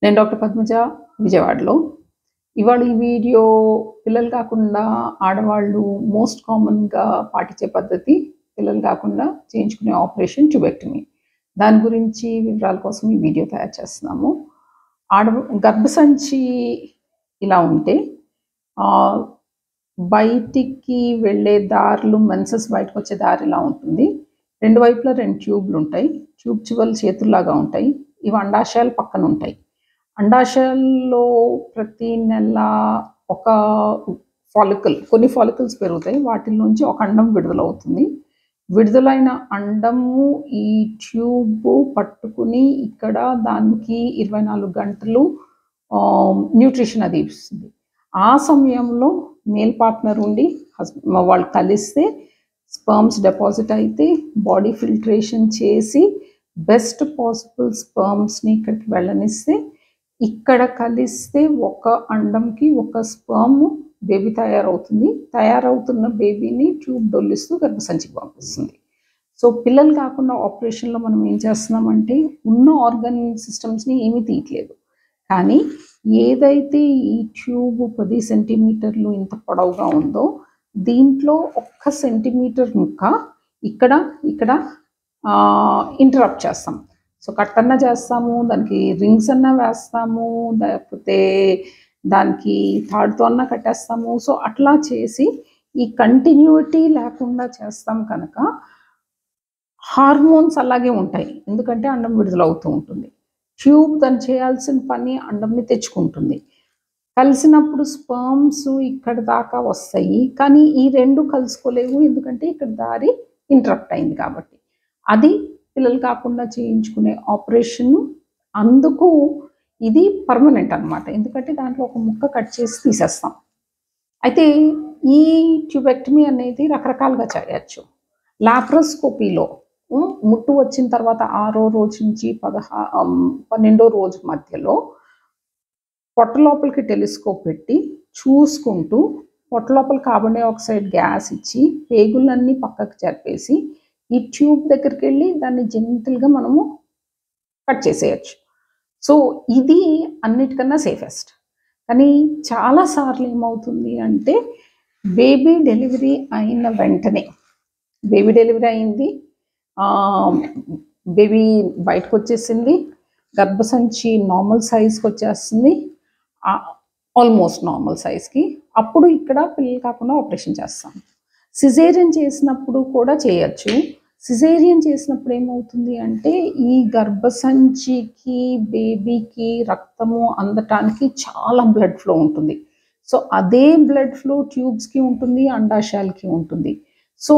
నేను డాక్టర్ పద్మజ విజయవాడలో. ఇవాళ ఈ వీడియో పిల్లలు కాకుండా ఆడవాళ్ళు మోస్ట్ కామన్‌గా పాటించే పద్ధతి పిల్లలు కాకుండా చేయించుకునే ఆపరేషన్ ట్యూబెక్టమీ. దాని గురించి వివరాల కోసం ఈ వీడియో తయారు చేస్తున్నాము. ఆడ గర్భసంచి ఇలా ఉంటే ఆహ్, బయటికి వెళ్ళే దారులు మెన్సెస్ బయటకొచ్చే దారి ఇలా ఉంటుంది. 2 వైపులా 2 ట్యూబ్‌లుంటాయి. ట్యూబ్ చివర్లు చేతుల్లాగా ఉంటాయి. ఇవి అండాశయాలు పక్కనుంటాయి. అండాశయాల్లో ప్రతి నెల ఒక కొన్ని ఫాలికల్స్ పెరుగుతాయి. వాటిల్లోంచి ఒక అండం విడుదలవుతుంది. విడుదలైన అండము ఈ ట్యూబ్ పట్టుకుని ఇక్కడ దానికి 24 గంటలు న్యూట్రిషన్ అది ఇస్తుంది. ఆ సమయంలో మేల్ పార్ట్నర్ ఉండి వాళ్ళు కలిస్తే స్పర్మ్స్ డిపాజిట్ అయితే బాడీ ఫిల్ట్రేషన్ చేసి బెస్ట్ పాసిబుల్ స్పర్మ్స్ని ఇక్కడికి వెళ్ళనిస్తే ఇక్కడ కలిస్తే ఒక అండంకి ఒక స్పర్మ్ బేబీ తయారవుతుంది. తయారవుతున్న బేబీని ట్యూబ్ డొల్లిస్తూ గర్భసంచికి పంపిస్తుంది. సో పిల్లలు కాకుండా ఆపరేషన్లో మనం ఏం చేస్తున్నామంటే ఉన్న ఆర్గన్ సిస్టమ్స్ని ఏమీ తీయట్లేదు. కానీ ఏదైతే ఈ ట్యూబ్ 10 సెంటీమీటర్లు ఇంత పొడవుగా ఉందో దీంట్లో 1 సెంటీమీటర్ ముక్క ఇక్కడ ఇంటరప్ట్ చేస్తాం. సో కట్ అన్నా చేస్తాము, దానికి రింగ్స్ అన్నా వేస్తాము, లేకపోతే దానికి తాడుతో అన్నా కట్టేస్తాము. సో అట్లా చేసి ఈ కంటిన్యూటీ లేకుండా చేస్తాం కనుక హార్మోన్స్ అలాగే ఉంటాయి. ఎందుకంటే అండం విడుదలవుతూ ఉంటుంది. ట్యూబ్ దాన్ని చేయాల్సిన పని అండంని తెచ్చుకుంటుంది. కలిసినప్పుడు స్పర్మ్స్ ఇక్కడ దాకా వస్తాయి. కానీ ఈ 2 కలుసుకోలేవు. ఎందుకంటే ఇక్కడ దారి ఇంటరప్ట్ అయింది కాబట్టి. అది పిల్లలు కాకుండా చేయించుకునే ఆపరేషన్. అందుకు ఇది పర్మనెంట్ అనమాట. ఎందుకంటే దాంట్లో ఒక ముక్క కట్ చేసి తీసేస్తాం. అయితే ఈ ట్యూబెక్టమీ అనేది రకరకాలుగా చేయొచ్చు. లాప్రోస్కోపీలో ముట్టు వచ్చిన తర్వాత 6వ రోజు నుంచి 12వ రోజు మధ్యలో పొట్ట లోపలికి టెలిస్కోప్ పెట్టి చూసుకుంటూ పొట్ట లోపల కార్బన్ డయాక్సైడ్ గ్యాస్ ఇచ్చి పేగులన్నీ పక్కకు జరిపేసి ఈ ట్యూబ్ దగ్గరికి వెళ్ళి దాన్ని జెంటిల్గా మనము కట్ చేసేయచ్చు. సో ఇది అన్నిటికన్నా సేఫెస్ట్. కానీ చాలాసార్లు ఏమవుతుంది అంటే బేబీ డెలివరీ అయిన వెంటనే బేబీ డెలివరీ అయింది, బేబీ బయటకు వచ్చేసింది, గర్భసంచి నార్మల్ సైజ్కి వచ్చేస్తుంది, ఆల్మోస్ట్ నార్మల్ సైజ్కి. అప్పుడు ఇక్కడ పిల్లలు కాకుండా ఆపరేషన్ చేస్తాం. సిజేరియన్ చేసినప్పుడు కూడా చేయొచ్చు. సిజేరియన్ చేసినప్పుడు ఏమవుతుంది అంటే ఈ గర్భసంచికి బేబీకి రక్తము అందటానికి చాలా బ్లడ్ ఫ్లో ఉంటుంది. సో అదే బ్లడ్ ఫ్లో ట్యూబ్స్కి ఉంటుంది, అండాశయాలకి ఉంటుంది. సో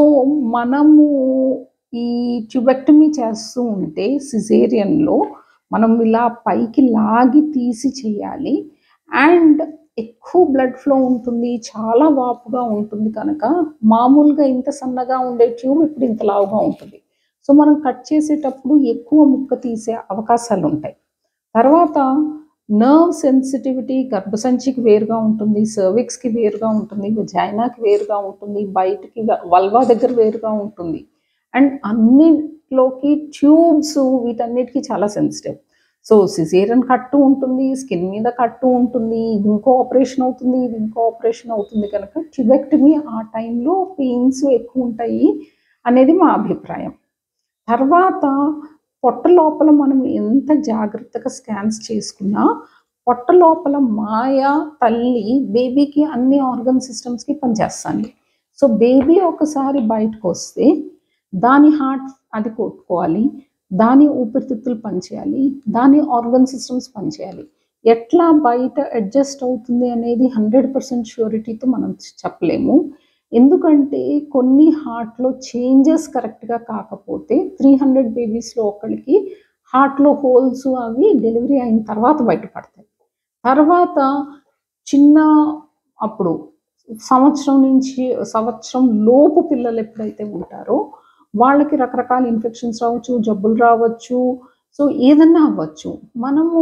మనము ఈ ట్యూబెక్టమీ చేస్తూ ఉంటే సిజేరియన్లో మనం ఇలా పైకి లాగి తీసి చేయాలి. అండ్ ఎక్కువ బ్లడ్ ఫ్లో ఉంటుంది, చాలా వాపుగా ఉంటుంది కనుక మామూలుగా ఇంత సన్నగా ఉండే ట్యూబ్ ఇప్పుడు ఇంత లావుగా ఉంటుంది. సో మనం కట్ చేసేటప్పుడు ఎక్కువ ముక్క తీసే అవకాశాలు ఉంటాయి. తర్వాత నర్వ్ సెన్సిటివిటీ గర్భసంచికి వేరుగా ఉంటుంది, సర్విక్స్కి వేరుగా ఉంటుంది, వెజైనాకి వేరుగా ఉంటుంది, బయటికి వల్వా దగ్గర వేరుగా ఉంటుంది. అండ్ అన్నిట్లోకి ట్యూబ్స్ వీటన్నిటికీ చాలా సెన్సిటివ్. సో సిజేరియన్ కట్టు ఉంటుంది, స్కిన్ మీద కట్టు ఉంటుంది, ఇది ఇంకో ఆపరేషన్ అవుతుంది, ఇది ఇంకో ఆపరేషన్ అవుతుంది కనుక ట్యూబెక్టమీ ఆ టైంలో పెయిన్స్ ఎక్కువ ఉంటాయి అనేది మా అభిప్రాయం. తర్వాత పొట్ట లోపల మనం ఎంత జాగ్రత్తగా స్కాన్స్ చేసుకున్నా పొట్ట లోపల మాయ తల్లి బేబీకి అన్ని ఆర్గన్ సిస్టమ్స్కి పనిచేస్తుంది. సో బేబీ ఒకసారి బయటకు వస్తే దాని హార్ట్ అది కొట్టుకోవాలి, దాని ఊపిరితిత్తులు పనిచేయాలి, దాని ఆర్గన్ సిస్టమ్స్ పనిచేయాలి. ఎట్లా బయట అడ్జస్ట్ అవుతుంది అనేది 100% ష్యూరిటీతో మనం చెప్పలేము. ఎందుకంటే కొన్ని హార్ట్లో చేంజెస్ కరెక్ట్గా కాకపోతే 300 బేబీస్లో ఒకరికి హార్ట్లో హోల్స్ అవి డెలివరీ అయిన తర్వాత బయటపడతాయి. తర్వాత చిన్న అప్పుడు సంవత్సరం లోపు పిల్లలు ఎప్పుడైతే ఉంటారో వాళ్ళకి రకరకాల ఇన్ఫెక్షన్స్ రావచ్చు, జబ్బులు రావచ్చు. సో ఏదన్నా అవ్వచ్చు. మనము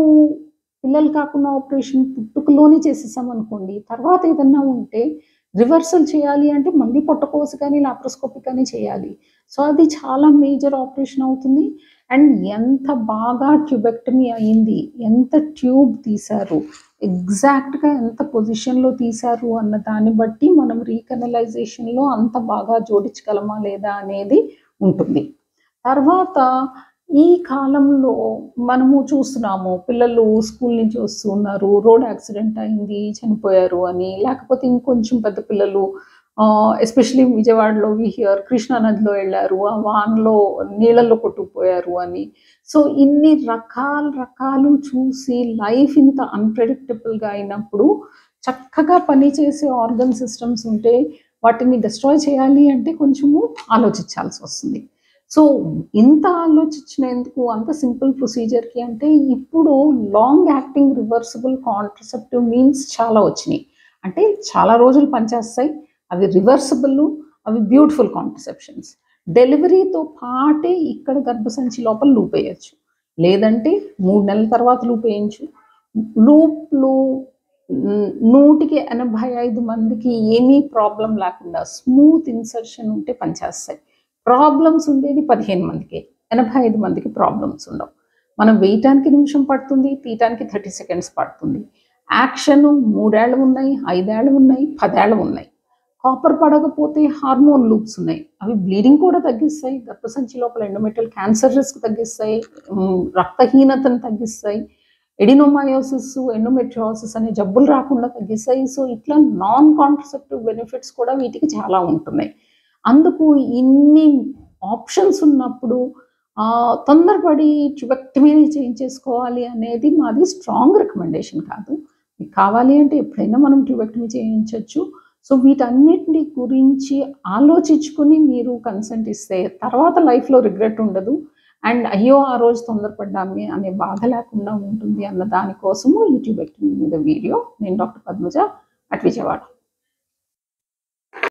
పిల్లలు కాకుండా ఆపరేషన్ పుట్టుకలోనే చేసేసామనుకోండి, తర్వాత ఏదన్నా ఉంటే రివర్సల్ చేయాలి అంటే మళ్ళీ పొట్టకోసి కానీ లాప్రోస్కోపీ కానీ చేయాలి. సో అది చాలా మేజర్ ఆపరేషన్ అవుతుంది. అండ్ ఎంత బాగా ట్యూబెక్టమీ అయింది, ఎంత ట్యూబ్ తీశారు, ఎగ్జాక్ట్గా ఎంత పొజిషన్లో తీశారు అన్న దాన్ని బట్టి మనం రీకనలైజేషన్లో అంత బాగా జోడించగలమా లేదా అనేది ఉంటుంది. తర్వాత ఈ కాలంలో మనము చూస్తున్నాము, పిల్లలు స్కూల్ నుంచి వస్తూ ఉన్నారు, రోడ్ యాక్సిడెంట్ అయింది చనిపోయారు అని, లేకపోతే ఇంకొంచెం పెద్ద పిల్లలు ఎస్పెషలీ విజయవాడలో వి హియర్ కృష్ణా నదిలో వెళ్ళారు, ఆ వానలో నీళ్ళల్లో కొట్టుకుపోయారు అని. సో ఇన్ని రకాలు చూసి లైఫ్ ఇంత అన్ప్రెడిక్టబుల్గా అయినప్పుడు చక్కగా పనిచేసే ఆర్గన్ సిస్టమ్స్ ఉంటే వాటిని డిస్ట్రాయ్ చేయాలి అంటే కొంచెము ఆలోచించాల్సి వస్తుంది. సో ఇంత ఆలోచించినందుకు అంత సింపుల్ ప్రొసీజర్కి అంటే ఇప్పుడు long acting reversible contraceptive means చాలా వచ్చినాయి. అంటే చాలా రోజులు పనిచేస్తాయి, అవి రివర్సిబుల్, అవి బ్యూటిఫుల్ కాంట్రసెప్షన్స్. డెలివరీతో పాటే ఇక్కడ గర్భసంచి లోపల లూప్ వేయచ్చు, లేదంటే 3 నెలల తర్వాత లూప్ వేయచ్చు. లూప్లు 185 మందికి ఏమీ ప్రాబ్లం లేకుండా స్మూత్ ఇన్సర్షన్ ఉంటే పనిచేస్తాయి. ప్రాబ్లమ్స్ ఉండేది 15 మందికి, 85 మందికి ప్రాబ్లమ్స్ ఉండవు. మనం వేయటానికి నిమిషం పడుతుంది, తీయటానికి 30 సెకండ్స్ పడుతుంది. యాక్షన్ 3 ఏళ్ళు ఉన్నాయి, 5 ఏళ్ళు ఉన్నాయి, 10 ఏళ్ళు ఉన్నాయి. కాపర్ పడకపోతే హార్మోన్ లూప్స్ ఉన్నాయి, అవి బ్లీడింగ్ కూడా తగ్గిస్తాయి, గర్భసంచి లోపల ఎండోమెట్రియల్ క్యాన్సర్ రిస్క్ తగ్గిస్తాయి, రక్తహీనతను తగ్గిస్తాయి, ఎడినోమయోసిస్, ఎండోమెట్రియోసిస్ అనే జబ్బులు రాకుండా తగ్గిస్తాయి. సో ఇట్లా నాన్ కాంట్రసెప్టివ్ బెనిఫిట్స్ కూడా వీటికి చాలా ఉంటున్నాయి. అందుకు ఇన్ని ఆప్షన్స్ ఉన్నప్పుడు తొందరపడి ట్యూబెక్టమీని చేయించేసుకోవాలి అనేది మాది స్ట్రాంగ్ రికమెండేషన్ కాదు. మీకు కావాలి అంటే ఎప్పుడైనా మనం ట్యూబెక్టమీ చేయించవచ్చు. సో వీటన్నిటిని గురించి ఆలోచించుకుని మీరు కన్సెంట్ ఇస్తే తర్వాత లైఫ్లో రిగ్రెట్ ఉండదు. అండ్ అయ్యో ఆ రోజు తొందరపడ్డామే అనే బాధ లేకుండా ఉంటుంది అన్న దానికోసము ఈ ట్యూబెక్టమీ మీద వీడియో. నేను డాక్టర్ పద్మజ అట్ విజయవాడ.